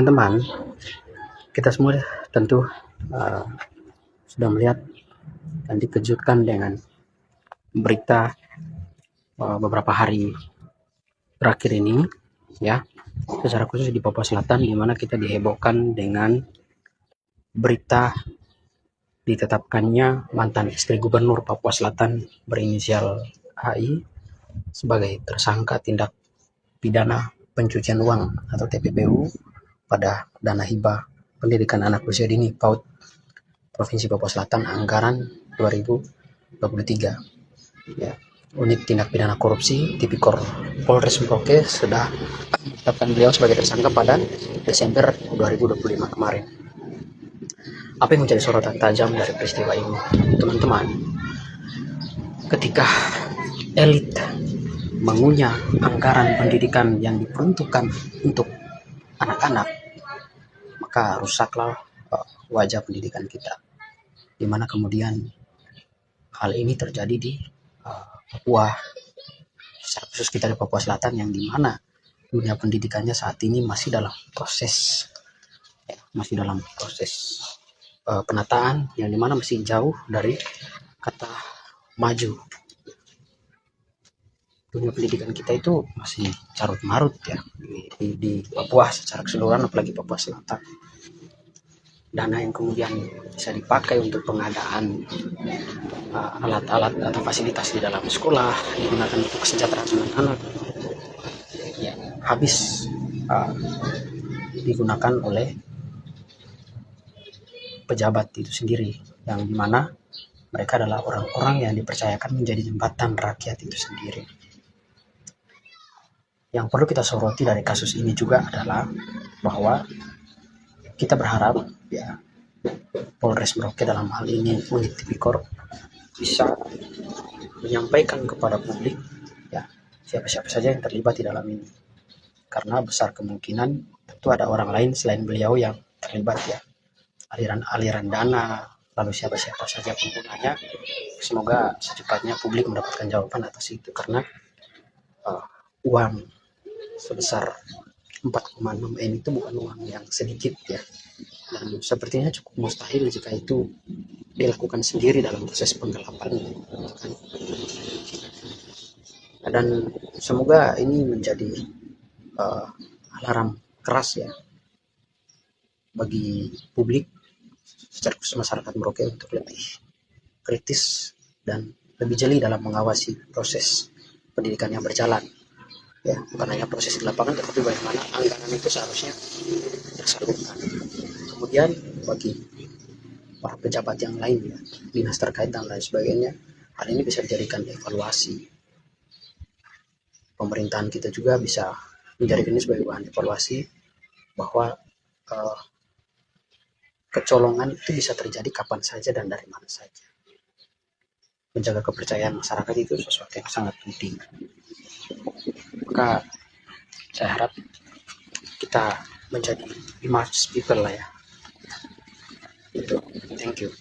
Teman-teman, kita semua tentu uh, sudah melihat dan dikejutkan dengan berita beberapa hari terakhir ini, ya, secara khusus di Papua Selatan, di mana kita dihebohkan dengan berita ditetapkannya mantan istri gubernur Papua Selatan berinisial HI sebagai tersangka tindak pidana pencucian uang atau TPPU pada dana hibah pendidikan anak usia dini PAUD Provinsi Papua Selatan anggaran 2023. Ya, unit tindak pidana korupsi Tipikor Polres Merauke sudah menetapkan beliau sebagai tersangka pada Desember 2025 kemarin. Apa yang menjadi sorotan tajam dari peristiwa ini, teman-teman? Ketika elit mengunyah anggaran pendidikan yang diperuntukkan untuk anak-anak, maka rusaklah wajah pendidikan kita, di mana kemudian hal ini terjadi di Papua, secara khusus kita di Papua Selatan, yang dimana dunia pendidikannya saat ini masih dalam proses penataan, yang dimana masih jauh dari kata maju. Dunia pendidikan kita itu masih carut marut ya di Papua secara keseluruhan, apalagi Papua Selatan. Dana yang kemudian bisa dipakai untuk pengadaan alat-alat atau fasilitas di dalam sekolah digunakan untuk kesejahteraan anak-anak, ya, habis digunakan oleh pejabat itu sendiri, yang dimana mereka adalah orang-orang yang dipercayakan menjadi jembatan rakyat itu sendiri. Yang perlu kita soroti dari kasus ini juga adalah bahwa kita berharap ya Polres Merauke dalam hal ini unit Tipikor bisa menyampaikan kepada publik ya siapa-siapa saja yang terlibat di dalam ini, karena besar kemungkinan tentu ada orang lain selain beliau yang terlibat ya, aliran dana, lalu siapa-siapa saja penggunanya. Semoga secepatnya publik mendapatkan jawaban atas itu, karena uang sebesar 4,6 M itu bukan uang yang sedikit ya, dan sepertinya cukup mustahil jika itu dilakukan sendiri dalam proses penggelapan kan? Dan semoga ini menjadi alarm keras ya bagi publik, secara khusus masyarakat Merauke, untuk lebih kritis dan lebih jeli dalam mengawasi proses pendidikan yang berjalan ya, bukan hanya proses di lapangan tetapi bagaimana anggaran itu seharusnya tersalurkan. Kemudian bagi para pejabat yang lain ya, dinas terkait dan lain sebagainya, hal ini bisa dijadikan evaluasi. Pemerintahan kita juga bisa menjadikan ini sebagai bahan evaluasi bahwa kecolongan itu bisa terjadi kapan saja dan dari mana saja. Menjaga kepercayaan masyarakat itu sesuatu yang sangat penting. Maka saya harap kita menjadi image people lah ya. Itu. Thank you.